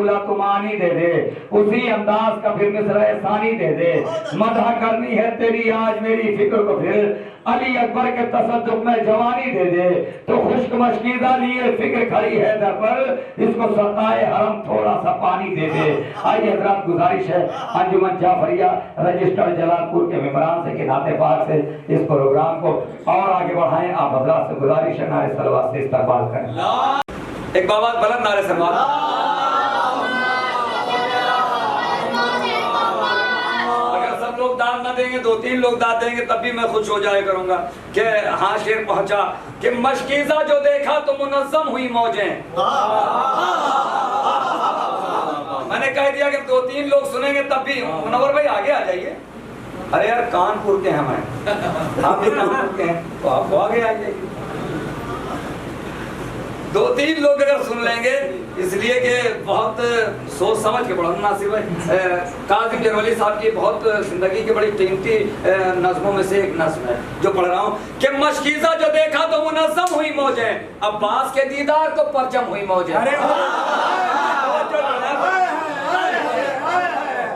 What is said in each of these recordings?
फूला तुमानी दे दे, उसी अंदाज का फिर मिसरा सानी दे दे। मदह करनी है तेरी आज मेरी फिक्र को फिर अली अकबर के तसद्दुक में जवानी दे दे। तो खुश्क मशकीदा लिए फिक्र खड़ी है दर पर, इसको सताए हरम थोड़ा सा पानी दे दे। आइए हज़रात, गुजारिश है अंजुमन जाफरिया रजिस्टर्ड जलालपुर के मेंबरान से किनाते पाक से इस प्रोग्राम को और आगे बढ़ाएं। आप हज़रात से गुजारिश है नारे सलवात से इस्तकबाल करें। एक बाबा बुलंद नारे सलवात। लोग दान न देंगे, 2-3 लोग दान देंगे तब भी मैं खुश हो जाया करूंगा कि हाँ शेर पहुंचा कि मशकीज़ा जो देखा तो मुनज़्ज़म हुई मौजें। मैंने कह दिया कि 2-3 लोग सुनेंगे तब भी। मुनव्वर भाई आगे आ जाइए। अरे यार कानपुर के हैं, मैं आप भी कानपुर के हैं तो आप आगे आ जाइए। 2-3 लोग अगर सुन लेंगे, इसलिए कि बहुत सोच समझ के पढ़ा। नासिर भाई काज़िम जरवली साहब की बहुत जिंदगी की बड़ी कीमती नज़्मों में से एक नज़्म है जो पढ़ रहा हूँ कि मशकीज़ा जो देखा तो मुनज़्ज़म हुई मौजें, अब्बास के दीदार को परचम हुई मौजें।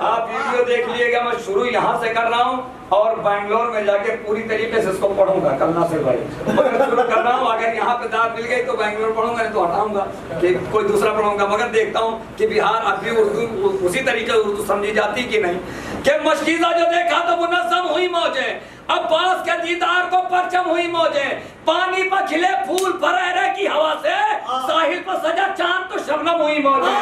आप वीडियो देख लीजिएगा, मैं शुरू यहाँ से कर रहा हूँ और बैंगलोर में जाके पूरी तरीके से इसको पढ़ूंगा कल नासिर भाई। मगर शुरू कर रहा हूँ, अगर यहाँ पे दाद मिल गई तो बैंगलोर पढ़ूंगा, नहीं तो हटाऊंगा कि कोई दूसरा पढ़ूंगा। मगर देखता हूँ कि बिहार अब भी उर्दू उसी तरीके से उर्दू समझी जाती कि नहीं। कि मशकीज़ा जो देखा तो मुनज़्ज़म हुई मौजें, अब्बास के दीदार को परचम हुई मौजें, पानी पर खिले फूल फरेरे की हवा से, साहिल पर सजा चांद तो शबनम हुई मौजें।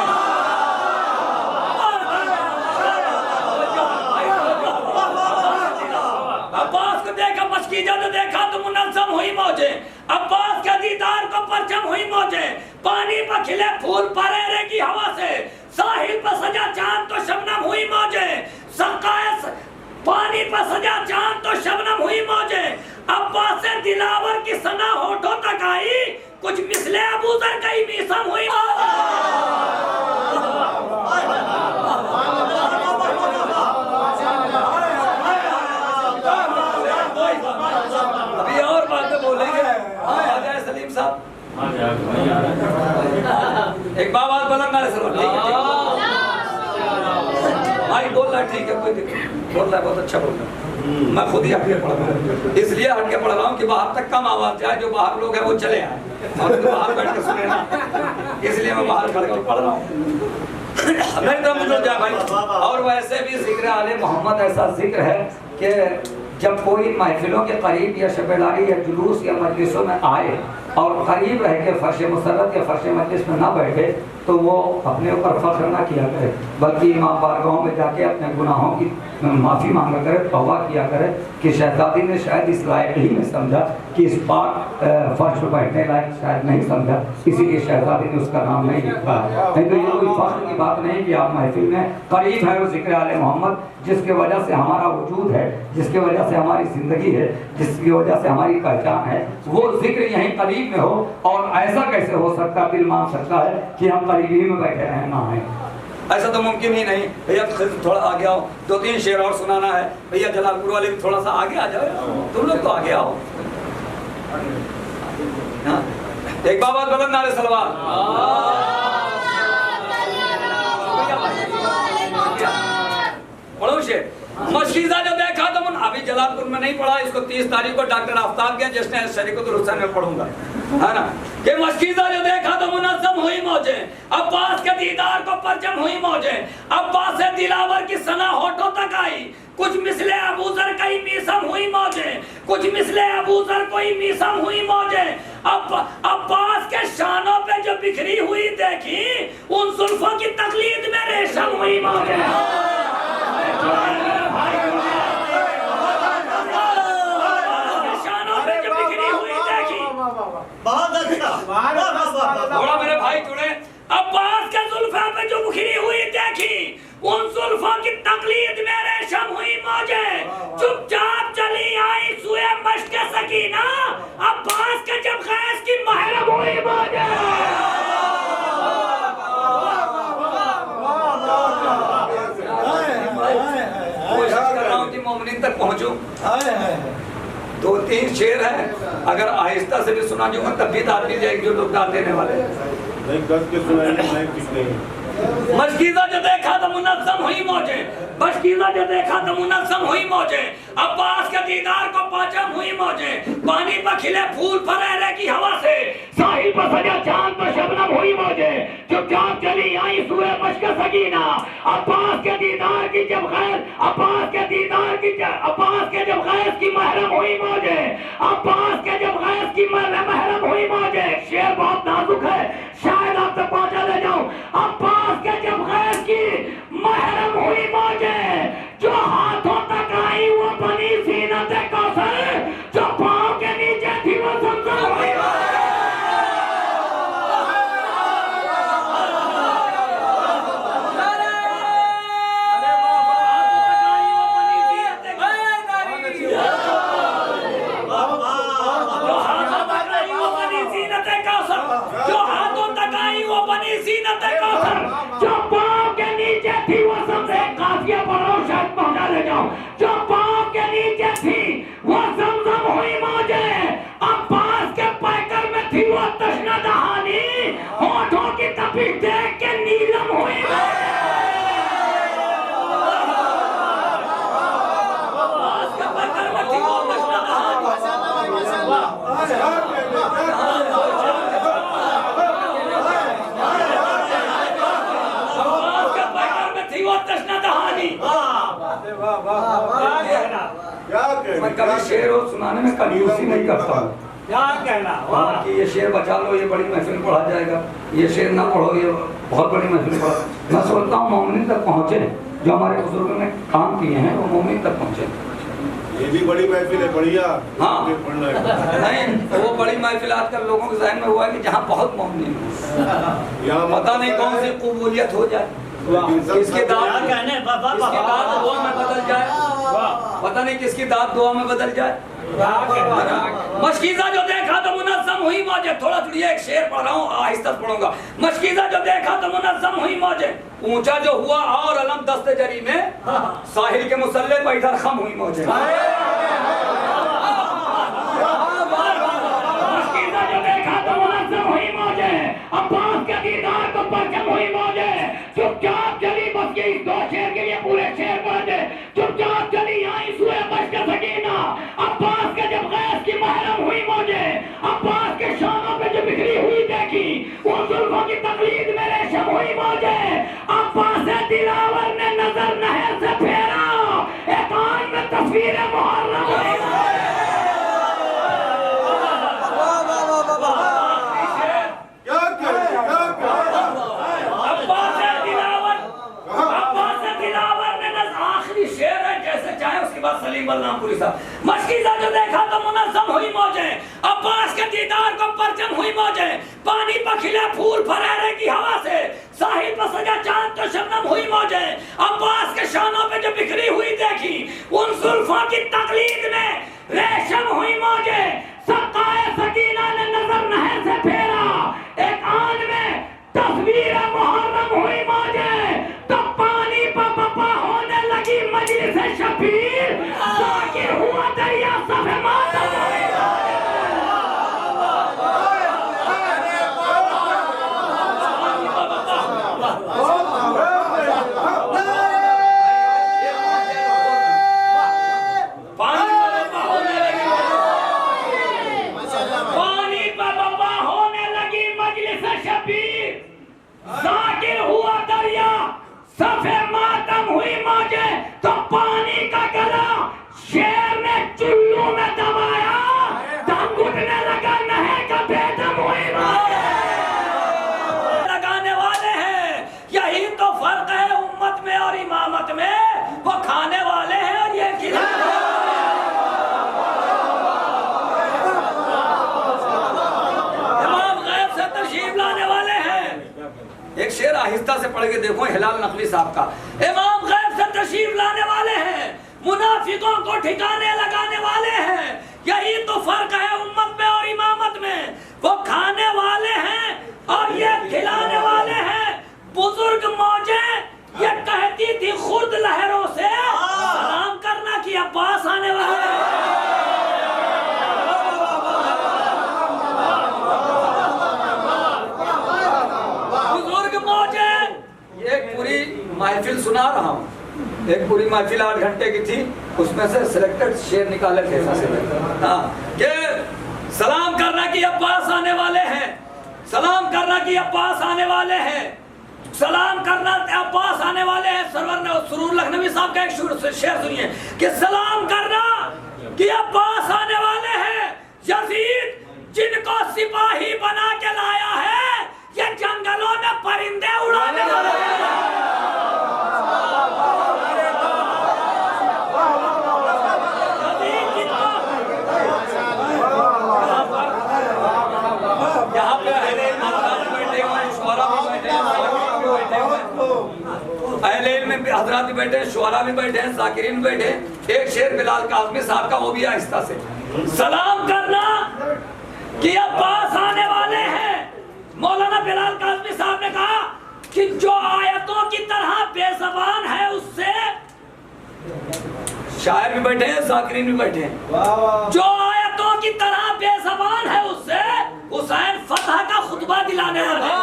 अब्बास को देखा, मशकीज़ा जो देखा तो मुनज़्ज़म हुई मौजें, अब्बास के दीदार को परचम हुई मौजें, पानी पर खिले फूल फरेरे की हवा से, साहिल पर सजा चांद तो शबनम हुई मौजें, सकाए पानी पर सजा चांद तो शबनम हुई मौजें, अब्बास से दिलावर की सना होठों तक आई, कुछ मिसले अबूजर का ही मीसम हुई एक बाबा बुलंद नारे से भाई बोल रहा है, ठीक है कोई दिक्कत, बोल रहा है बहुत अच्छा बोल रहा है। मैं खुद ही हटके पढ़ रहा हूँ, इसलिए हटके पढ़ रहा हूँ कि बाहर तक कम आवाज जाए, जो बाहर लोग हैं वो चले आए और तो बाहर बैठ के सुने ना, इसलिए मैं बाहर खड़ के पढ़ रहा हूँ। नहीं तो मुझे जा भाई। और वैसे भी जिक्र आले मोहम्मद ऐसा जिक्र है कि जब कोई महफिलों के करीब या शबेदारी या जुलूस या मजलिसों में आए और करीब रह के फर्श मुसर्रत या फर्श मजलिस में ना बैठे तो वो अपने ऊपर फख्र ना किया करे, बल्कि इमाम बारगाहों में जाके अपने गुनाहों की माफ़ी मांगा करे, तौबा किया करे कि शहजादी ने शायद इस लायक ही नहीं समझा कि इस पाक फर्श पर बैठने लायक शायद नहीं समझा, इसीलिए शहजादी ने उसका नाम नहीं लिखा। नहीं तो ये कोई फख्र की बात नहीं कि आप महफिल में करीब है वो जिक्र आले मोहम्मद, जिसके वजह से हमारा वजूद है, जिसके वजह से हमारी ज़िंदगी है, जिसकी वजह से हमारी पहचान है, वो जिक्र यहीं करीब में हो। और ऐसा कैसे हो सकता, दिल मान सकता है कि हम करीबी में बैठे रहें ना हैं, ऐसा तो मुमकिन ही नहीं। भैया थोड़ा आगे आओ, 2-3 शेर और सुनाना है। भैया जलालपुर वाले भी थोड़ा सा आगे आ जाओ, तुम लोग तो आगे आओ। एक बाबा बुलंद नारे सलवात। पढ़ो शेर। मशकीज़ा जो देखा तो अभी जलालपुर में नहीं पढ़ा, इसको 30 तारीख को डॉक्टर आफ्ताब के जश्न शरीकतुल हुसैन में पढ़ूंगा, है ना। कि मशकीज़ा जो देखा तो मुनज़्ज़म हुई मौजें, अब्बास के दीदार को परचम हुई मौजें, अब्बास से दिलावर की सना होठों तक आई, कुछ मिसले अबूजर का ही मीसम हुई मौजें, कुछ मिसले अबूजर को ही मीसम हुई मौजें, अब्बास के शानों पे जो बिखरी हुई देखी, उन जुल्फों की तकलीद में रेशम हुई मौजें। थोड़ा मेरे भाई जुड़े। अब्बास के जुल्फों पे जो बिखरी हुई देखी, उन जुल्फों की तकलीद में रेशम हुई मौजें, चुपचाप चली आई सुए मश्क सकीना, अब्बास के जब खैस की महरम हुई मौजें। कोशिश कर रहा हूँ कि मोमिनीन तक पहुँचूं। 2-3 शेर है, अगर आहिस्ता से भी सुना दूंगा तब भी दाद मिल जाएगी जो लोग दाद देने वाले। नहीं कस के सुनाएंगे, नहीं ठीक नहीं। मशकीज़ा जो देखा तो मुनज़्ज़म हुई मौजें, मशकीज़ा जो देखा तो मुनज़्ज़म हुई मौजें, अब्बास के दीदार को पाचम हुई मौजें, पानी पर खिले फूल फरेरे की हवा से, साहिल पर सजा चांद तो शबनम हुई मौजें, चुपचाप चली आई सूए मश्क सकीना, अब्बास के दीदार की जब खैर, अब्बास के दीदार की अब्बास के जब गैस की महरम हुई मौजें, अब्बास के जब गैस की महरम हुई मौजें। शेर बहुत नाजुक है, शायद आप तक पहुंचा ले जाऊं। अब्बास के जब गैस की महरम हुई मौजें, जो हाथों तक आई वो बनी सीनत कौसर, जो पांव के नीचे थी वो ज़मज़म हुई जो पांव के नीचे थी वो ज़मज़म हुई मौजें। अब्बास के पैकर में थी वो तश्ना दहानी, होठों की तपिश देख के नीलम हुई अब्बास के पैकर में थी वो तश्ना दहानी, अब्बास के पैकर में थी वो तश्ना दहानी। मैं कभी शेर और सुनाने में कंजूसी नहीं करता हूँ। क्या कहना कि ये शेर बचा लो, ये बड़ी महफिल पढ़ा जाएगा, ये शेर ना पढ़ो, ये बहुत बड़ी महफिल पढ़ा। मैं सोचता हूँ मोमिन तक पहुँचे, जो हमारे बुजुर्गों ने काम किए हैं वो मोमिन तक पहुँचे। ये भी बड़ी महफिल है, बढ़िया। हाँ नहीं, वो बड़ी महफिल आजकल लोगों के जहन में हुआ है कि जहाँ बहुत मोमिन हो, पता नहीं कौन सी कबूलियत हो जाए, किसकी दाद दुआ में बदल जाए, पता नहीं किसकी दाद दुआ में बदल जाए। मशकीज़ा जो देखा तो मुनज़्ज़म हुई मौजें। थोड़ा थोड़ी एक शेर पढ़ रहा हूँ, आहिस्ता पढ़ूंगा। मशकीज़ा जो देखा तो मुनज़्ज़म हुई मौजें, ऊंचा जो हुआ और अलम दस्ते जरी में, साहिल के मुसल्ले पर इधर खम हुई मौजें। मशकीज़ा जो देखा तो मुनज़्ज़म हुई मौजें, अब्बास के दीदार को परचम हुई मौजें। चुपचाप चली, बस ये इस दो शेर के लिए पूरे शेर पढ़ दे। चुपचाप चली आई सूए मश्क सकीना, अब्बास के जब गैस की महरम हुई मौजें, अब्बास के शानों पे जो बिखरी हुई देखी, वो जुल्फों की तकलीद में रेशम हुई मौजें। अब्बास दिलावर ने नजर नहर से फेरा, एक आन में तस्वीर मुहर्रम हुई। सलीम बलरामपुरी साहब। मशकीज़ा जो देखा तो मुनज़्ज़म हुई मौजें, अब्बास के दीदार को परचम हुई मौजें, पानी पर खिले फूल फरेरे की हवा से, साहिल पर सजा चांद तो शबनम हुई मौजें। अब्बास के शानों पे जो बिखरी हुई देखी, उन जुल्फों की तकलीद में रेशम हुई मौजें। सकाए सकीना ने नजर नहर से फेरा, एक आन में तस्वीर मुहर्रम हुई मौजें। तो पानी पर बपा होने लगी मजलिस शबीर, जाकिर हुआ दरिया सफे मातम हुई। पानी पर बपा होने लगी मजलिस शबीर, जाकिर हुआ दरिया सफे मातम हुई मौजें। तो पानी का गला शेर ने चुल्लू में दबाया, दम घुटने लगा, नहर का बेदम हुई लगाने वाले हैं। यही तो फर्क है उम्मत में और इमामत में, वो खाने वाले हैं और ये खिलाने इमाम गैब से तशरीफ लाने वाले हैं। एक शेर आहिस्ता से पढ़ के देखो, हिलाल नकवी साहब का। इमाम गैब से तशरीफ लाने वाले हैं, मुनाफिकों को ठिकाने लगाने वाले हैं। यही तो फर्क है उम्मत में और इमामत में, वो खाने वाले हैं और ये खिलाने वाले हैं। बुजुर्ग मौजें ये कहती थी खुद लहरों से सलाम करना कि अब्बास आने वाले हैं। बुजुर्ग मौजें महफिल सुना रहा हूँ, एक पूरी महफिल 8 घंटे की थी, उसमें से सिलेक्टेड शेर निकाले थे। हाँ, कि सलाम करना कि अब पास आने वाले हैं, सलाम करना कि अब पास आने वाले हैं, सलाम करना अब पास आने वाले हैं। सरवर सुरूर लखनवी साहब का एक शेर सुनिए कि सलाम करना कि अब पास आने वाले हैं, यजीद जिनको सिपाही बना के लाया है, ये जंगलों में परिंदे उड़ाने वाले हैं। यहाँ पे अहले इल्म बैठे हुए हैं, शुअरा भी बैठे हैं, अहले इल्म में हजरात भी बैठे हैं, शुअरा भी बैठे हैं, ज़ाकिरीन बैठे हैं। एक शेर बिलाल काज़मी साहब का, वो भी आहिस्ता से, सलाम करना कि अब पास आने वाले हैं। मौलाना बिलाल काज़मी साहब ने कहा कि जो आयतों की तरह बेज़बान है उससे, शायर भी बैठे हैं, ज़ाकिरीन भी बैठे हैं, जो आयतों की तरह बेज़बान है उससे हुसैन फतह का खुतबा दिलाने वाले हैं।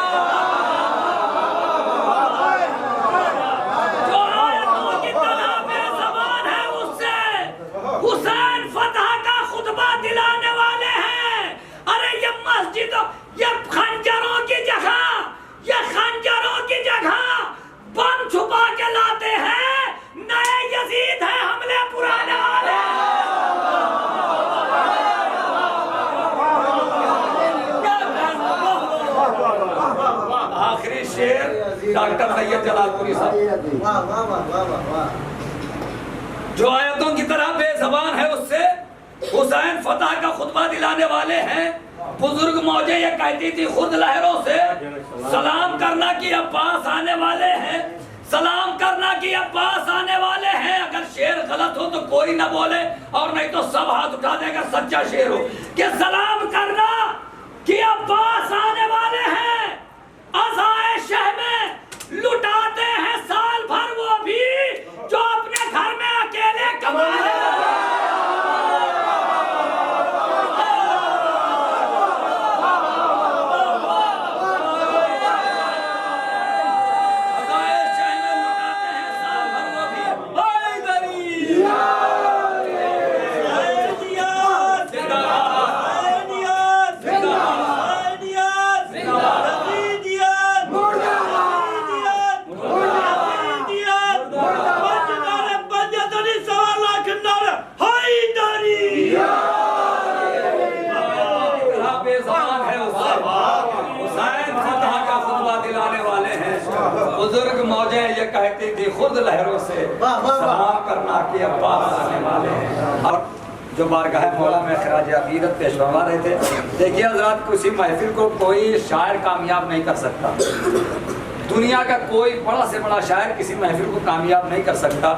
जो आयतों की तरह बेज़बान है उससे हुसैन फतह का खुतबा दिलाने वाले हैं। अरे ये मस्जिदों, ये खंजरों की जगह, ये खंजरों की जगह बम छुपा के लाते हैं, नए यजीद है हमले पुराने वाले। आखिरी शेर डॉक्टर सैयद जलालपुरी साहब, जो आयतों की तरह बेज़बान है उससे हुसैन फतह का खुतबा दिलाने वाले हैं। बुजुर्ग मौजे ये कहती थी खुद लहरों से, सलाम करना कि अब पास आने वाले हैं, सलाम करना कि अब पास आने वाले हैं। अगर शेर गलत हो तो कोई ना बोले, और नहीं तो सब हाथ उठा देगा सच्चा शेर हो। कि सलाम करना कि अब पास आने वाले हैं, अज़ाए शह में लुटाते हैं साल भर वो भी जो अपने घर में अकेले कमाने वाले। बुजुर्ग मौजे ये कहती थी खुद लहरों से, सलाम करना कि अब पास आने वाले हैं। और जो बारगाह मौला में खराज अकीदत पेश फरमा रहे थे, देखिए हजरात, किसी महफिल को कोई शायर कामयाब नहीं कर सकता। दुनिया का कोई बड़ा से बड़ा शायर किसी महफिल को कामयाब नहीं कर सकता,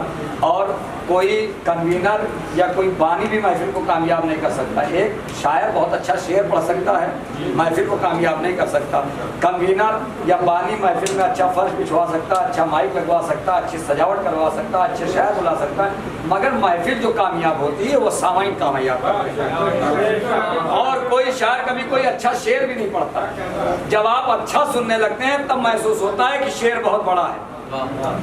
और कोई कन्वीनर या कोई बानी भी महफिल को कामयाब नहीं कर सकता। एक शायर बहुत अच्छा शेर पढ़ सकता है, महफिल को कामयाब नहीं कर सकता। कन्वीनर या बानी महफिल में अच्छा फर्श बिछवा सकता, अच्छा माइक लगवा सकता, अच्छी सजावट करवा सकता, अच्छे शायर बुला सकता है, मगर महफिल जो कामयाब होती है वो सामाइन कामयाब है। और कोई शायर कभी कोई अच्छा शेर भी नहीं पढ़ता। जब आप अच्छा सुनने लगते हैं तब महसूस होता है कि शेर बहुत बड़ा है।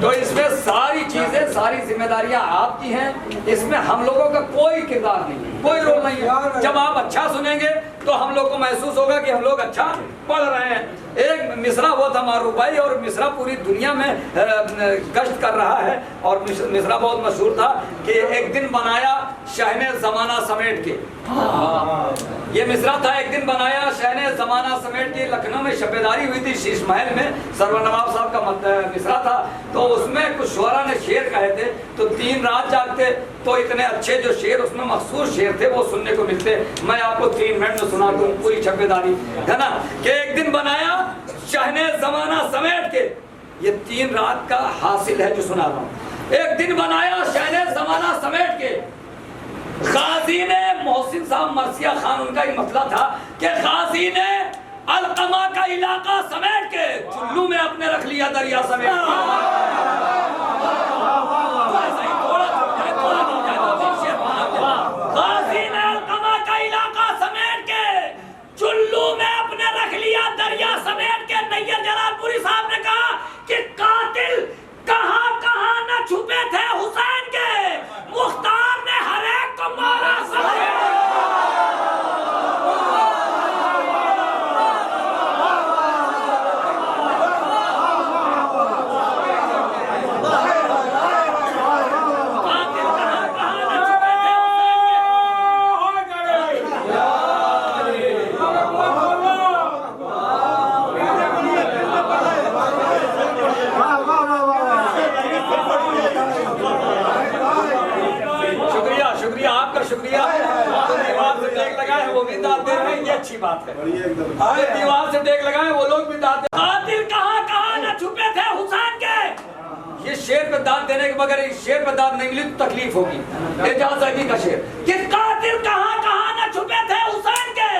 तो इसमें सारी चीजें, सारी जिम्मेदारियां आपकी हैं, इसमें हम लोगों का कोई किरदार नहीं है, कोई रोल नहीं है। जब आप अच्छा सुनेंगे तो हम लोग को महसूस होगा कि हम लोग अच्छा पढ़ रहे हैं। एक मिसरा हुआ था मारूफ भाई, और मिसरा पूरी दुनिया में गश्त कर रहा है, और मिसरा बहुत मशहूर था कि एक दिन बनाया शहने ज़माना समेट के। ये मिसरा था, एक दिन बनाया शहने ज़माना समेट के। लखनऊ में शबेदारी हुई थी शीश महल में, सरवर नवाब साहब का मिसरा था। तो उसमें कुछ शुअरा ने शेर कहे थे, तो 3 रात जागते तो इतने अच्छे जो शेर उसमें मखसूस शेर थे वो सुनने को मिलते। मैं आपको 3 मिनट में सुना दूं पूरी शबेदारी, है ना। कि एक दिन बनाया शहने ज़माना समेट के, ये 3 रात का हासिल है जो सुना रहा हूँ। एक दिन बनाया शहने ज़माना समेट के, गाजी ने, मोहसिन साहब मरसिया खान उनका ही मसला था कि गाजी ने अलकमा का इलाका समेट के चुल्लू में अपने रख लिया दरिया समेट गाजी ने अलकमा का इलाका समेट के चुल्लू में अपने रख लिया दरिया समेट के। नैयर जलालपुरी साहब ने कहा कि कातिल कहाँ अच्छी बात है। बढ़िया एकदम। अरे दीवार से देख लगाए वो लोग भी दांत कातिल कहाँ कहाँ न छुपे थे हुसैन के। ये शेर पे दांत देने के बगैर इस शेर पे दांत नहीं मिली तो तकलीफ होगी। एजाज अली का शेर कि कातिल कहाँ कहाँ न छुपे थे हुसैन के,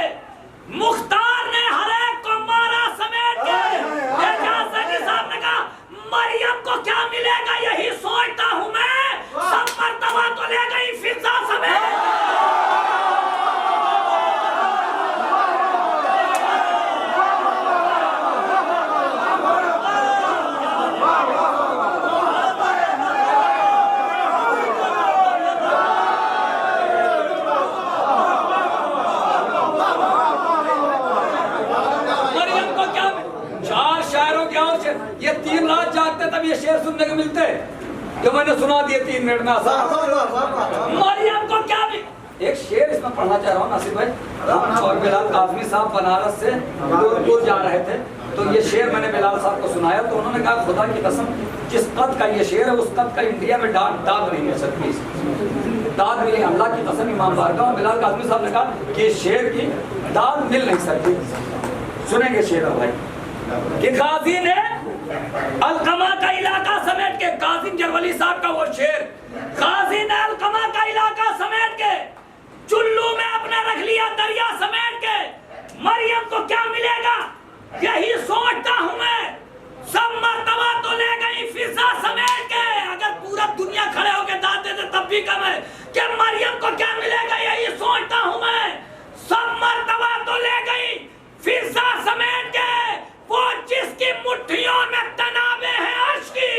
मुख्तार ने हर एक को मारा समेट के। एजाज अली साहब ने कहा मरियम को क्या मिलेगा यही सोचता हूँ मैं, सब मर्तबा तो ले गई फिजा समेट। ये 3 रात जागते तब ये शेर सुनने को मिलते जो मैंने सुना दिए 3 मिनट में। मरियम को क्या भी एक शेर इसमें पढ़ना चाह रहा हूँ नासिर भाई। हम और बिलाल काज़मी साहब बनारस से दूर जा रहे थे तो ये शेर मैंने बिलाल साहब को सुनाया तो उन्होंने कहा खुदा की कसम जिस कद का ये शेर है उस कद का इंडिया में दाद नहीं मिल सकती, दाद मिली अल्लाह की कसम इमाम बारका। और बिलाल काज़मी साहब ने कहा कि शेर की दाद मिल नहीं सकती। सुनेंगे शेर भाई कि गाजी ने अलकमा का इलाका समेट के, कासिम जरवली साहब का वो शेर, गाजी ने अलकमा का इलाका समेट के चुल्लू में अपना रख लिया दरिया समेट के। मरियम को क्या मिलेगा यही सोचता हूँ मैं, सब मर्तबा तो ले गई फिजा समेट के। अगर पूरा दुनिया खड़े होके दाद देते तब भी कम है कि मरियम को क्या मिलेगा यही सोचता हूँ मैं, सब मर्तबा तो ले गई फिजा समेट के। वो जिसकी मुट्ठियों में तनाबे हैं अर्श की,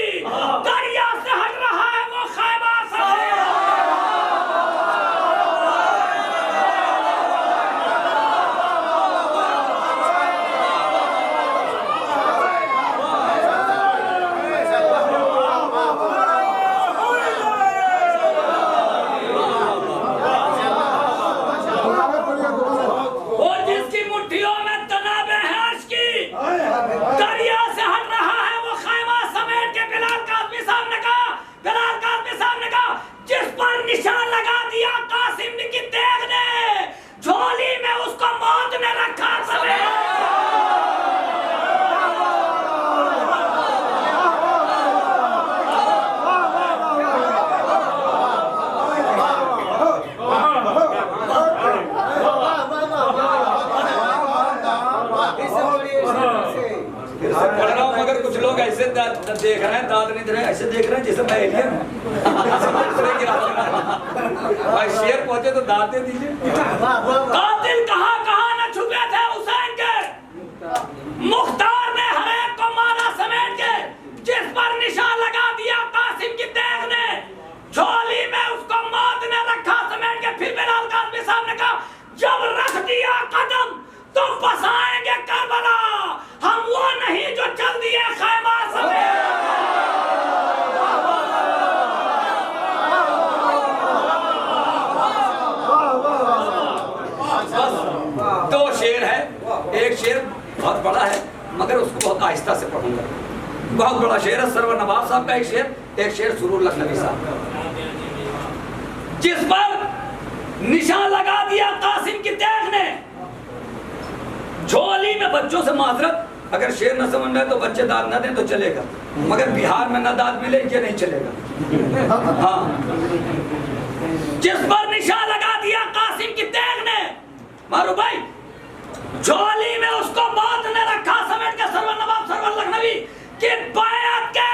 दरिया से हट रहा है वो खैमा समेट। वो जिसकी मुट्ठियों में तनाबे हैं अर्श की, दरिया से हट रहा है वो खैमा समेट के। बिलाल काज़मी साहब ने कहा, बिलाल काज़मी साहब ने कहा जिस पर निशान लगा दिया कासिम की तेग ने, झोली में उसको मौत ने रखा समेट। पढ़ रहा हूँ मगर कुछ लोग ऐसे देख रहे हैं, दाद नहीं दे रहे हैं, ऐसे देख रहे हैं जैसे मैं एलियन हूँ। भाई शेर पहुंचे तो दाद दे दीजिए। कातिल कहाँ कहाँ न छुपे थे हुसैन के, मुख्तार ने हर एक को मारा समेट के। जिस पर निशान लगा दिया कासिम की तेग ने, झोली में उसको मौत ने रखा समेट के। फिर बिलाल काज़मी साहब ने कहा जब रख दिया कदम तो बसाएंगे करबला, हम वो नहीं जो चल दिए खैमा समेट। दो शेर है, एक शेर बहुत बड़ा है मगर उसको बहुत आहिस्ता से पढ़ूंगा। बहुत बड़ा शेर है सरवर नवाब साहब का एक शेर सुरूर लखनवी साहब का। जिस पर निशान लगा दिया कासिम की तेग ने, झोली में बच्चों से माजरत, अगर शेर न समझ में तो बच्चे दाद न दें तो चलेगा मगर बिहार में न दाद मिले ये नहीं चलेगा। हाँ, जिस पर निशान लगा दिया कासिम की तेग ने, मारू भाई, झोली में उसको मौत ने रखा समेट के। सरवर नवाब सरवर लखनवी कि बैअत के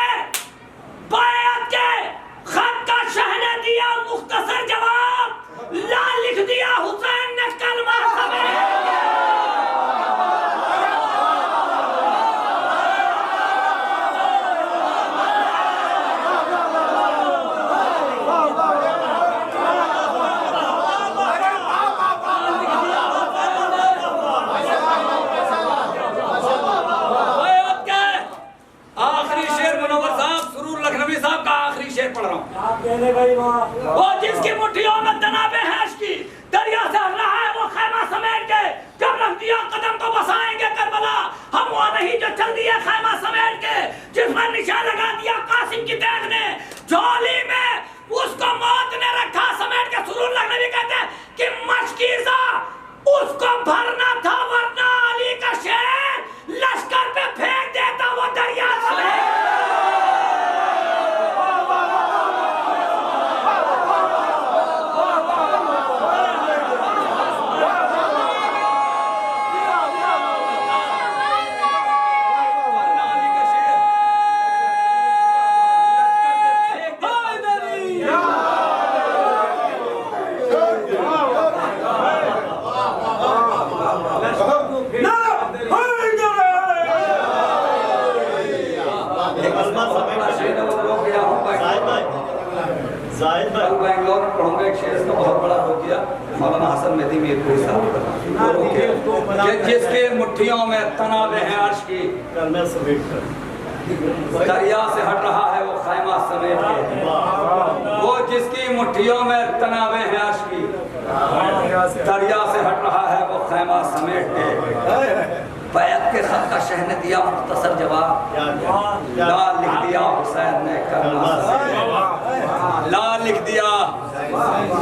खत का शह ने दिया मुख्तसर जवाब, ला लिख दिया हुसैन ने कलमा समेट। वो जिसकी मुट्ठियों में तनाबे हैं की, दरिया से हट रहा है वो खैमा समेट के। जब रख दिया कदम तो बसाएंगे करबला, हम वो नहीं जो चल दिए खैमा समेट के। जिस पर निशान लगा दिया कासिम की तेग ने, झोली में उसको मौत ने रखा समेट के। सुरूर लखनवी कहते हैं कि मशकीज़ा उसको भरना था, वरना अली का शेर लश्कर पे फेंक देता वो दरिया में। बैंगलोर में पढ़ूंगा एक शेर का बहुत बड़ा हो गया मौलाना हसन मेहदी मीरपुरी साहब का, जिसके मुट्ठियों में तनावे हैं अर्श की, दरिया से हट रहा है वो खैमा समेट के, वो जिसकी मुट्ठियों में तनावे हैं अर्श की, दरिया से हट रहा है वो खैमा समेट के। बैत के खत का शह ने दिया मुख्तसर जवाब, ला लिख दिया हुसैन ने करना, ला लिख दिया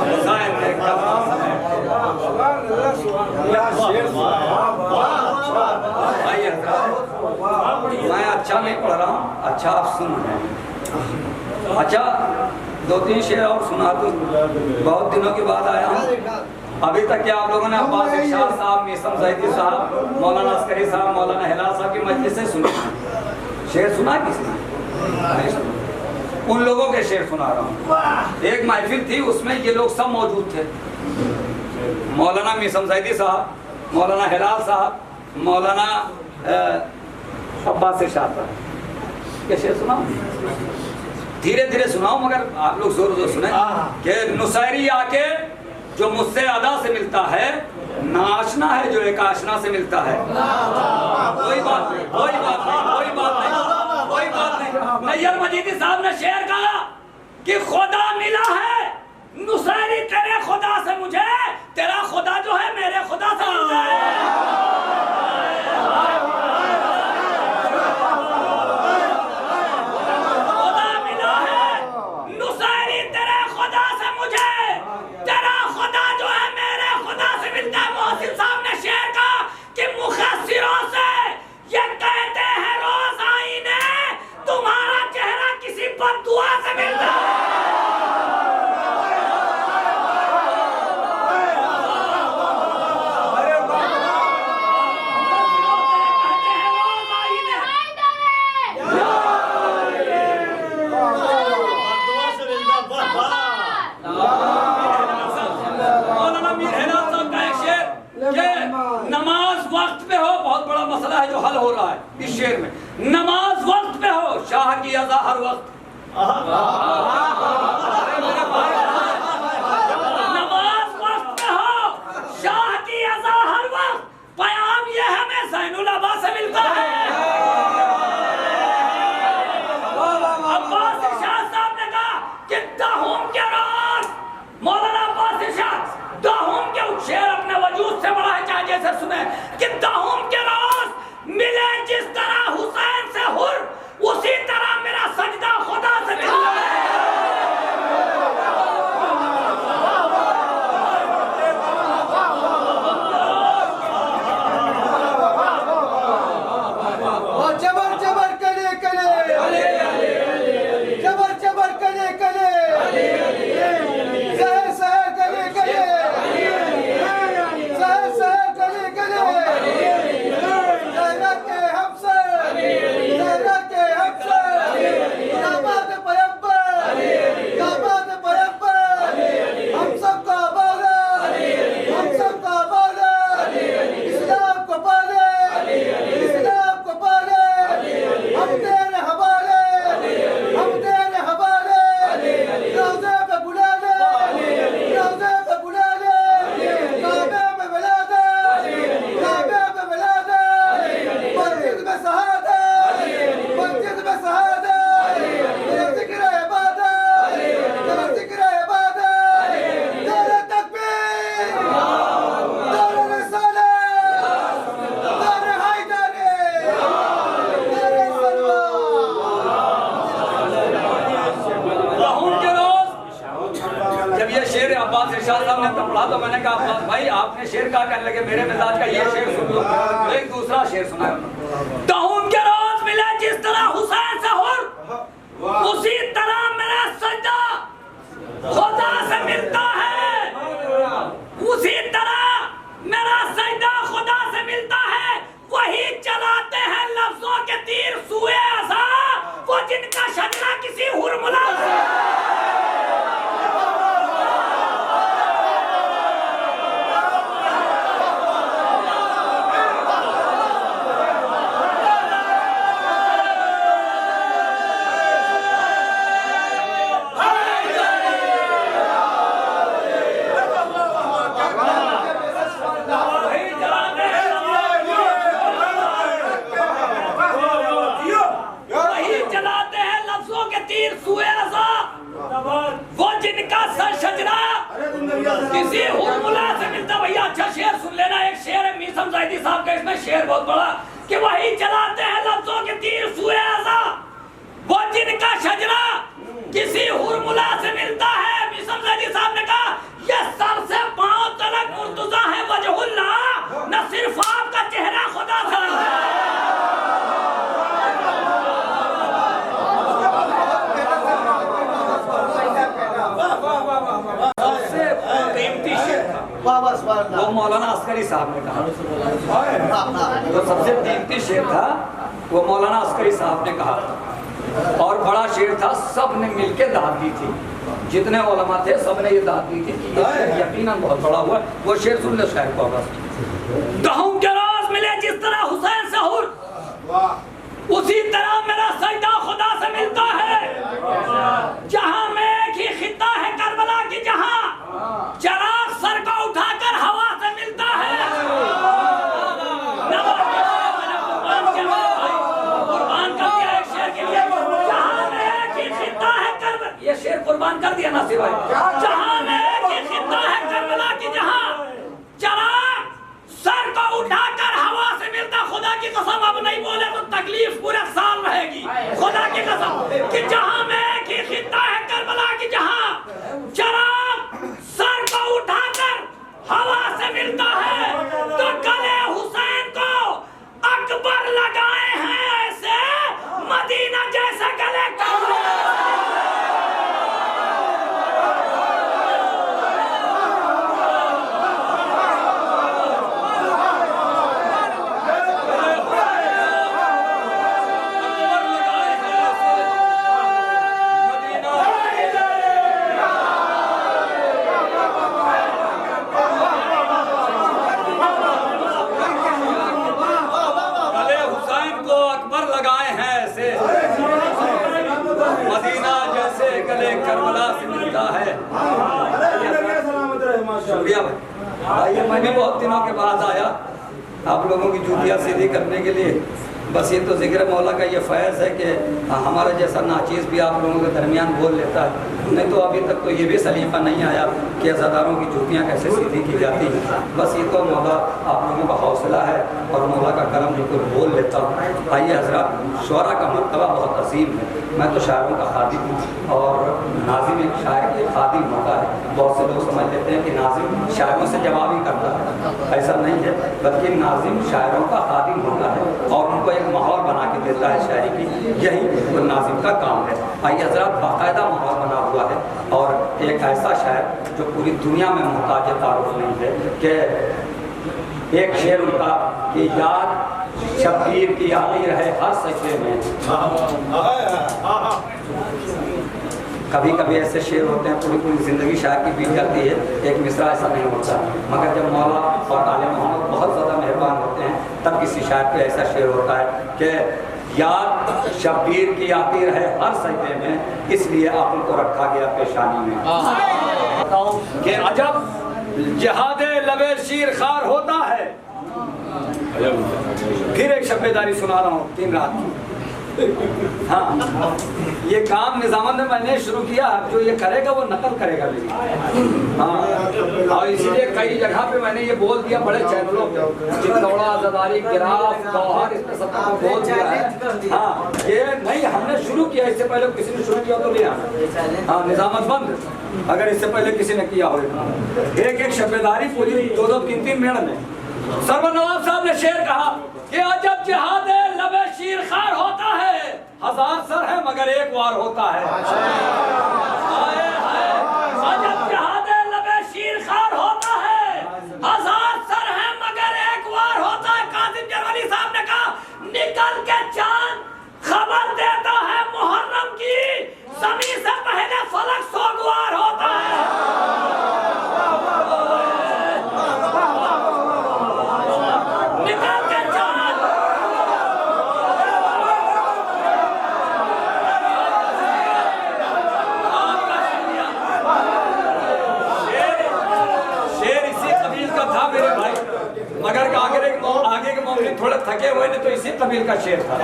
हुसैन ने करना समेट के। मैं अच्छा नहीं पढ़ रहा हूँ, अच्छा आप सुन रहे हैं। अच्छा 2-3 शेर और सुना दूं, बहुत दिनों के बाद आया हूँ। अभी तक क्या आप लोगों ने अब्बास इरशाद साहब, मीसम ज़ैदी साहब, मौलाना अस्करी साहब, मौलाना हिलाल साहब की मजलिस से सुने शेर सुना किसने? उन लोगों के शेर सुना रहा हूँ। एक महफिल थी, उसमें ये लोग सब मौजूद थे, मौलाना मीसम ज़ैदी साहब, मौलाना हिलाल साहब, मौलाना अब्बास इरशाद साहब के शेर सुनाऊं? धीरे धीरे सुनाऊं मगर आप लोग जोर जोर सुने कि नुसैरी आके जो मुझसे अदा से मिलता है, नाशना है जो एक आशना से मिलता है। कोई बात नहीं, कोई बात नहीं, कोई बात नहीं, कोई बात नहीं। नैयर मजीदी साहब ने शेर कहा कि खुदा मिला है नुसैरी तेरे खुदा से मुझे, तेरा खुदा जो है मेरे खुदा से मिलता है। इस शेर में नमाज वक्त पे हो, शाह की अज़ा हर वक्त। नमाज वक्त पे हो, शाह की अज़ा हर वक्त, पयाम ये हमें ज़ैनुल अबा से मिलता है। अब्बास इरशाद साहब ने कहा कि दाहूम के रोज, मौलाना अब्बास इरशाद दाहूम के शेर अपने वजूद से बड़ा है, चाहे जैसे सुने कि दाहूम के रोज मिले जिस तरह हुसैन से हुर, उसी तरह मेरा सजदा खुदा से मिला है। अब्बास इरशाद साहब ने तो पढ़ा, तो मैंने कहा अब्बास भाई आपने शेर कहा, कहने लगे मेरे मिजाज का ये शेर सुन लो। एक दूसरा शेर सुनाया, ताउन के रोज मिले जिस तरह हुसैन से हुर, उसी तरह मेरा सजदा खुदा से मिलता है, उसी तरह मेरा सजदा खुदा से मिलता है। वही चलाते हैं लफ्जों के तीर सुए अज़ा, वो जिनका शजरा किसी हुरमुला वो जिनका सर शजरा किसी हुरमुला से मिलता। भैया अच्छा शेर सुन लेना, एक शेर है मीसम ज़ैदी साहब का, इसमें शेर बहुत बड़ा कि वही चलाते हैं लफ्जों के तीर सुए अज़ा, वो जिनका शजरा किसी हुरमुला से मिलता है। मीसम ज़ैदी साहब ने कहा ये सर से पांव तलक मुर्तज़ा है वजहुल्लाह, न सिर्फ आपका चेहरा खुदा सा वो मौलाना अस्करी साहब ने कहा। जो सबसे कीमती शेर था वो मौलाना अस्करी साहब ने कहा, और बड़ा शेर था, सब ने मिलके दाद दी थी, जितने उलमा थे सब ने ये दाद दी थी, यकीनन बहुत बड़ा हुआ। वो शेर सुन ले शायद को बस, कहूं के रोज मिले जिस तरह हुसैन से हुर, उसी तरह मेरा सजदा खुदा से मिलता है। जहां में एक ही खिता है करबला की, जहां चराग सर को उठाकर हवा से मिलता है। कुर्बान कर दिया एक शेर के लिए, जहां में एक ही खिता है करबला, ये शेर कुर्बान कर दिया नासिर भाई। जहां में एक ही खिता है करबला की, जहां चराग सर को उठाकर हवा से मिलता। खुदा की कसम अब नहीं बोले तो तकलीफ पूरे साल रहेगी। खुदा की कसम कि जहां में एक ही खिता है करबला की, जहां चराग सर को उठाकर हवा से मिलता है, तो गले हुसैन को अकबर लगाए हैं ऐसे, मदीना जैसे गले का। शुक्रिया भाई, मैं भी बहुत दिनों के बाद आया आप लोगों की जूतियाँ सीधी करने के लिए। बस ये तो जिक्र मौला का ये फैज़ है कि हमारा जैसा नाचीज़ भी आप लोगों के दरमियान बोल लेता है, नहीं तो अभी तक तो ये भी सलीफ़ा नहीं आया कि अज़ादारों की जूतियाँ कैसे सीधी की जाती हैं। बस ये तो मौला आप लोगों का हौसला है और मौला का करम बिल्कुल बोल लेता हूँ। आइए हज़रात, शुअरा का मर्तबा बहुत अजीम है। मैं तो शायरों का खादिम हूँ और नाज़िम एक शायर के खादिम होता है। बहुत से लोग समझ लेते हैं कि नाज़िम शायरों से जवाब ही करता है, ऐसा नहीं है, बल्कि नाज़िम शायरों का खादिम होता है और उनको एक माहौल बना के देता है शायरी की, यही वो नाज़िम का काम है। आइए हज़रात, बाकायदा माहौल बना हुआ है और एक ऐसा शायर जो पूरी दुनिया में मुहताज तारुफ नहीं है कि एक शेर उनका कि याद शब्बीर की आती रहे हर सजदे में। कभी कभी ऐसे शेर होते हैं पूरी पूरी ज़िंदगी शायर की बीत जाती है, एक मिसरा ऐसा नहीं होता, मगर जब मौला और आले मोहम्मद बहुत ज़्यादा मेहरबान होते हैं तब किसी शायर पे ऐसा शेर होता है कि याद शब्बीर की आती रहे हर सजदे में, इसलिए आप उनको रखा गया पेशानी में। कि अजब जिहादे लबे शीर खार होता है। फिर एक शब्बेदारी सुना रहा हूँ 3 रात की। हाँ, ये काम निजामत में मैंने शुरू किया, जो ये करेगा वो नकल करेगा मेरी। हाँ, और इसीलिए कई जगह पे मैंने ये बोल दिया बड़े चैनलों पे, चित्तौड़ा, आज़ादारी, गिराफ, गौहर, इसमें सब को बोल दिया है। हाँ, ये नहीं हमने शुरू किया, इससे पहले किसी ने शुरू किया तो नहीं आना। हाँ, निजामत बंद अगर इससे पहले किसी ने किया हो। एक एक शब्दारी पूरी 2-2, 3-3 मिनट में। सरवर नवाब साहब ने शेर कहा कि अजब जिहाद लबे शीर खार होता है, 1000 सर है मगर एक वार होता है। हाय हाय, अजब जिहाद लबे शीर खार होता है, 1000 सर है मगर एक वार होता है। कासिम जरवाली साहब ने कहा निकल के चांद खबर देता है मुहर्रम की, ज़मीन से पहले फलक सोगवार होता है। मगर आगे के मामले थोड़े थके हुए ने तो इसी कबील का शेर था।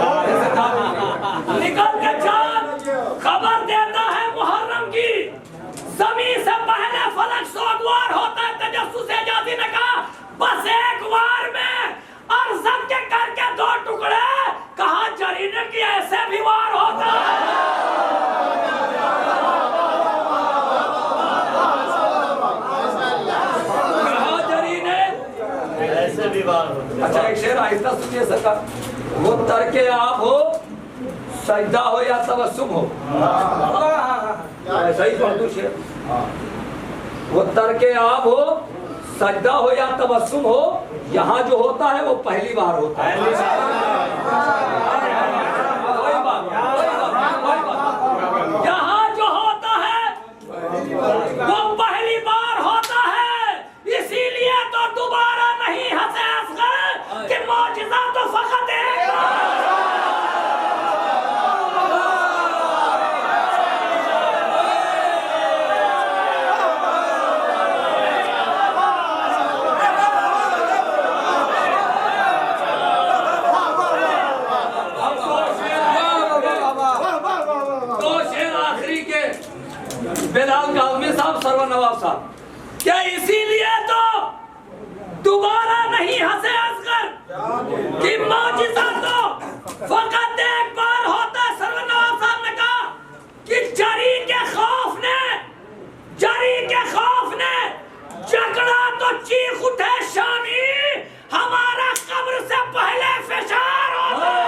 निकल के चांद खबर देता है मुहर्रम की, ज़मीन से पहले फलक सोगवार होता है। तजस्सुस एजाज़ी ने कहा बस एक वार में अरज़म के करके 2 टुकड़े, कहा जरीने की ऐसे भी वार होता है। अच्छा, एक शेर आहिस्ता सुनिए सरकार। वो तरके आप हो, सजदा हो या तबस्सुम हो, ऐसा ही पढ़ दूं शेर। वो तरके आप हो, सजदा हो या तबस्सुम हो, यहाँ जो होता है वो पहली बार होता है। यहाँ जो होता है वो पहली बार होता है, इसीलिए तो दोबारा नहीं हंसे असगर कि मौजिज़ा तो फकत एक बिलाल काज़मी साहब, सरवर नवाब साहब, क्या इसीलिए तो दोबारा नहीं हंसे असगर कि मौजिज़ा तो फकत एक बार होता है। सरवर नवाब साहब ने कहा कि जरी के खौफ ने जकड़ा तो चीख उठे शामी, हमारा कब्र से पहले फिशार होता है।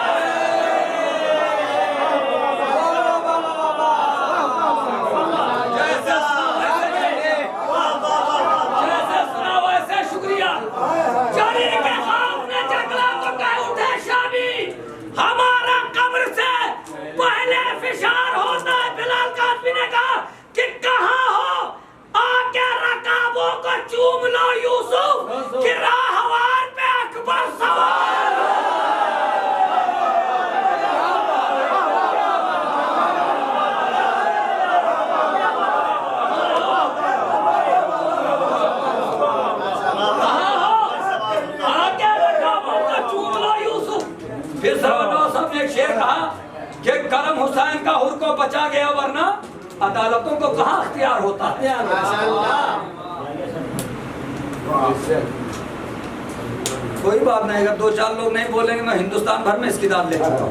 हमारा कब्र से पहले फिशार होता है। बिलाल काज़मी ने कहा कि कहाँ हो, आके रकाबों को चूम लो यूसुफ, कि राहवार पे अकबर सवार। फिर सरवर साहब ने एक शेर कहा कि करम हुसैन का हुर को बचा गया, वरना अदालतों को कहाँ अख्तियार होता है। कोई बात नहीं, अगर 2-4 लोग नहीं बोलेंगे मैं हिंदुस्तान भर में इसकी दाद ले चुका हूं।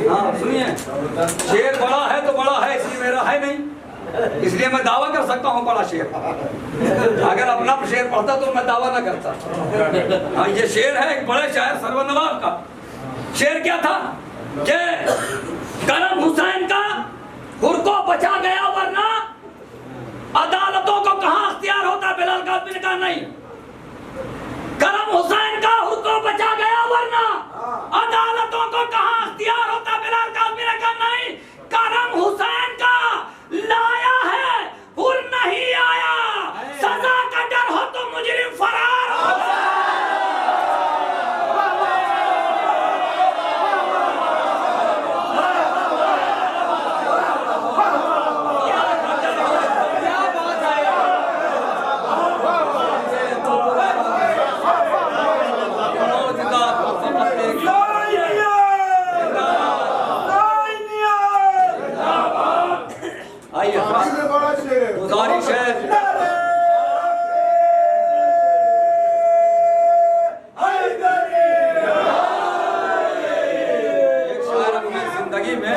हाँ सुनिए, शेर बड़ा है तो बड़ा है, इसलिए मेरा है नहीं, इसलिए मैं दावा कर सकता हूँ बड़ा शेर। अगर अपना शेर पढ़ता तो मैं दावा ना करता। हाँ, ये शेर है एक बड़े शायर सरवर नवाब का। शेर क्या था कि करम हुसैन का हुर को बचा गया, वरना अदालतों को कहाँ अख्तियार होता। बिलाल काज़मी ने कहा नहीं, करम हुसैन का हुर को बचा गया, वरना अदालतों को कहाँ अख्तियार होता। बिलाल काज़मी ने कहा नहीं, करम हुसैन का लाया है, हुर नहीं आया, सजा का डर हो तो मुजरिम फरार हो। आइए गुजारिश है जिंदगी में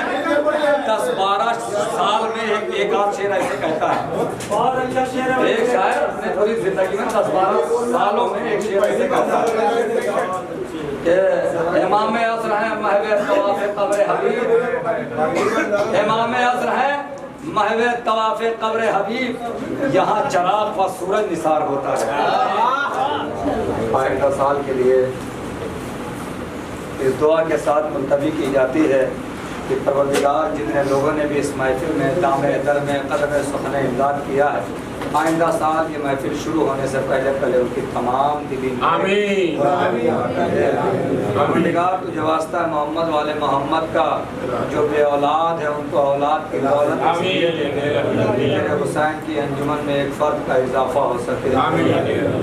10-12 साल में एक आध शेर ऐसे कहता है। बहुत अच्छा शेर है। एक शायर अपने पूरी जिंदगी में 10-12 सालों में एक शेर ऐसे कहता है कि इमाम असर है महवे तवाफ़े क़ब्र हबीब, इमाम असर है महवे तवाफ़े क़ब्र हबीब, यहाँ चराग व सूरज निसार होता है। 5 साल के लिए इस दुआ के साथ मुलतवी की जाती है कि परवरदिगार जितने लोगों ने भी इस महफिल में दामे दर में कदम सुखने इमदाद किया है, आइंदा साल ये महफिल शुरू होने से पहले पहले उनकी तमाम दिली परवरदिगार तुझे वास्ता है मोहम्मद वाले मोहम्मद का जो बे औलाद है उनको औलाद की दौलत तेरे हुसैन की अंजुमन में एक फर्द का इजाफा हो सके।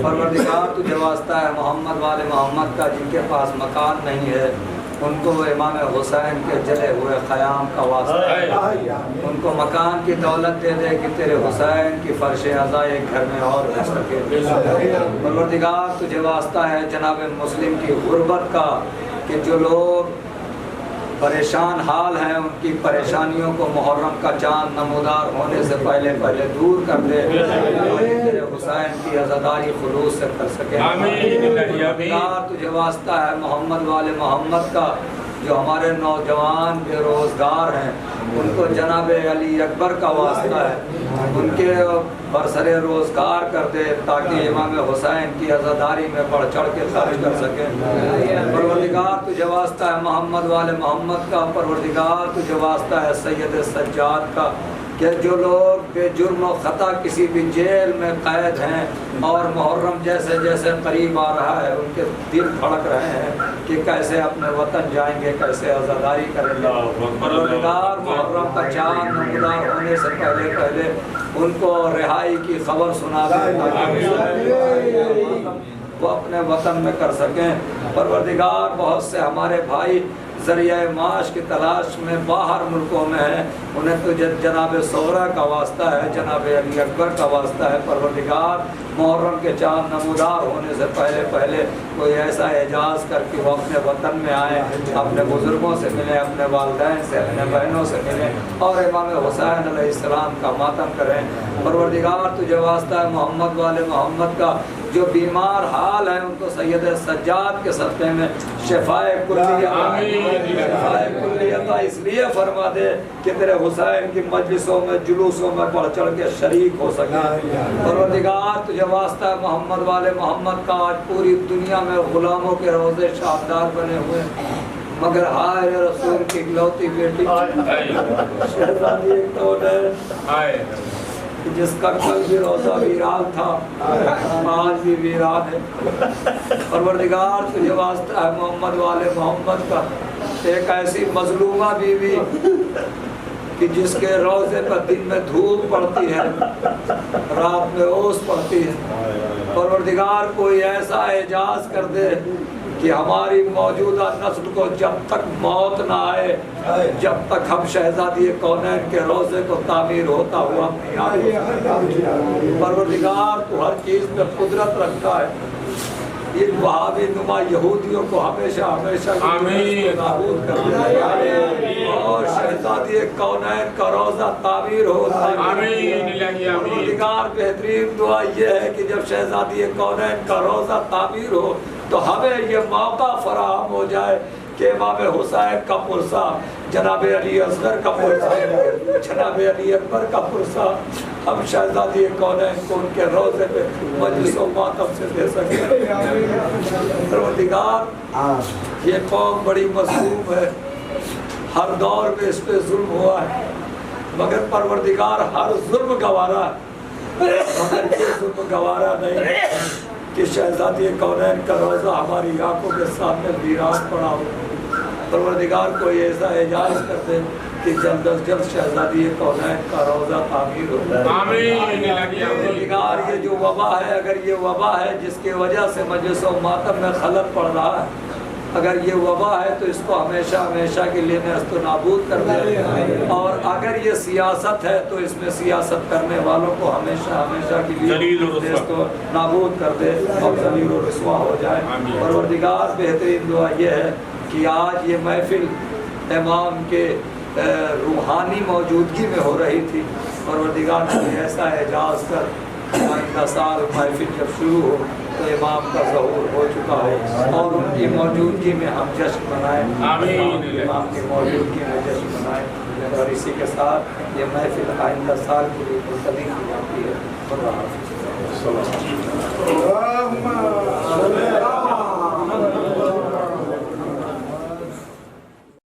परवरदिगार तुझे वास्ता है मोहम्मद वाले मोहम्मद का जिनके पास मकान नहीं है उनको इमाम हुसैन के जले हुए ख़याम का वास्ता है, उनको मकान की दौलत दे दे कि तेरे हुसैन की फर्श अज़ा एक घर में और रह सके। परवरदिगार तुझे वास्ता है जनाब मुस्लिम की गुर्बत का कि जो लोग परेशान हाल हैं उनकी परेशानियों को मुहर्रम का चांद नमूदार होने से पहले पहले दूर कर दे, तेरे हुसैन की अज़ादारी खुलूस से कर सके। तुझे वास्ता है मोहम्मद वाले मोहम्मद का जो हमारे नौजवान बेरोज़गार हैं उनको जनाब अली अकबर का वास्ता है, उनके बरसरे रोज़गार कर दे ताकि इमाम हुसैन की अज़ादारी में बढ़ चढ़ के खर्च कर सकें। परवरदिगार तुझे वास्ता है मोहम्मद वाले मोहम्मद का, परवरदिगार तुझे वास्ता है सैयद सज्जाद का कि जो लोग बेजुर्म और ख़ता किसी भी जेल में कैद हैं और मुहर्रम जैसे जैसे करीब आ रहा है उनके दिल धड़क रहे हैं कि कैसे अपने वतन जाएंगे, कैसे आज़ादारी करेंगे। परवरदिगार मुहर्रम का चाँद नमूदार होने से पहले पहले उनको रिहाई की खबर सुना दे वो अपने वतन में कर सकें। परवरदिगार बहुत से हमारे भाई ज़रिया माश की तलाश में बाहर मुल्कों में है, उन्हें तो जनाब सोहरा का वास्ता है, जनाब अली अकबर का वास्ता है। परवरदिगार मुहर्रम के चाँद नमूदार होने से पहले पहले कोई ऐसा एजाज़ करके वो अपने वतन में आए, अपने बुज़ुर्गों से मिलें, अपने वालिदैन से, अपने बहनों से मिलें और इमाम हुसैन अलैहिस्सलाम का मातम करें। परवरदिगार तुझे वास्ता है मोहम्मद वाले मोहम्मद का जो बीमार हाल है उनको सैयद सज्जाद के सदक़े में शिफाए कुल्लियता इसलिए फरमा दे कि तेरे हुसैन की मजलिसों में जुलूसों में बढ़ चढ़ के शरीक हो सके। परवरदिगार तुझे वास्ता है मोहम्मद वाले मोहम्मद का आज पूरी दुनिया में गुलामों के रोज़े शानदार बने हुए मगर हाय रसूल की इकलौती बेटी शहज़ादी एक तो है जिसका कल भी रोज़ा वीरान था आज भी वीरान है। परवरदिगार तुझे वास्ता है मोहम्मद वाले मोहम्मद का एक ऐसी मजलूमा बीवी कि जिसके रोज़े पर दिन में धूप पड़ती है रात में ओस पड़ती है। परवरदिगार कोई ऐसा एजाज़ कर दे कि हमारी मौजूदा नस्ल को जब तक मौत ना आए, जब तक हम शहजादी कौनैन के रोज़े को तामीर होता हुआ परवरदिगार तो हर चीज़ में कुदरत रखता है। इन वहाबी नुमा यहूदियों को हमेशा हमेशा नाबूद कर दे और शहजादी कौनैन का रोज़ा तामीर हो। परवरदिगार बेहतरीन दुआ ये है कि जब शहजादी कौनैन का रोज़ा तामीर हो तो हमें ये मौका फराहम हो जाए कि इमाम हुसैन का पुरसा, जनाब अली असगर का पुरसा, जनाब अली अकबर का पुरसा हम शहजादी कौनैन को उनके रोज़े पे मजलिसों मातम से दे सकें। परवरदिगार ये कौम बड़ी मज़लूम है, हर दौर में इस पे जुल्म हुआ है मगर परवरदिगार हर जुल्म गवारा है, मगर ये जुल्म गवारा नहीं कि शहजादी कौनैन का रोज़ा हमारी आंखों के सामने वीरान पड़ा हो। परवरदिगार को ऐसा एजाज़ कर दे कि जल्द अज जल्द शहजादी कौनैन का रोज़ा तामीर हो। परवरदिगार ये जो वबा है, अगर ये वबा है जिसकी वजह से मजलिस व मातम में खलल पड़ रहा है, अगर ये वबा है तो इसको हमेशा हमेशा के लिए नस्तो नाबूद कर दे, और अगर ये सियासत है तो इसमें सियासत करने वालों को हमेशा हमेशा के लिए इसको नाबूद कर दे और ज़लील और रुस्वा हो जाए। परवरदिगार बेहतरीन दुआ ये है कि आज ये महफिल इमाम के रूहानी मौजूदगी में हो रही थी, परवरदिगार ने ऐसा एजाज़ कर आइंदा साल महफिल जब शुरू हो तो इमाम का ज़हूर हो चुका हो और उनकी मौजूदगी में हम जश्न मनाएं, इमाम की मौजूदगी में जश्न मनाएं। और इसी के साथ ये महफिल आइंदा साल के लिए मुलतवी की जाती है।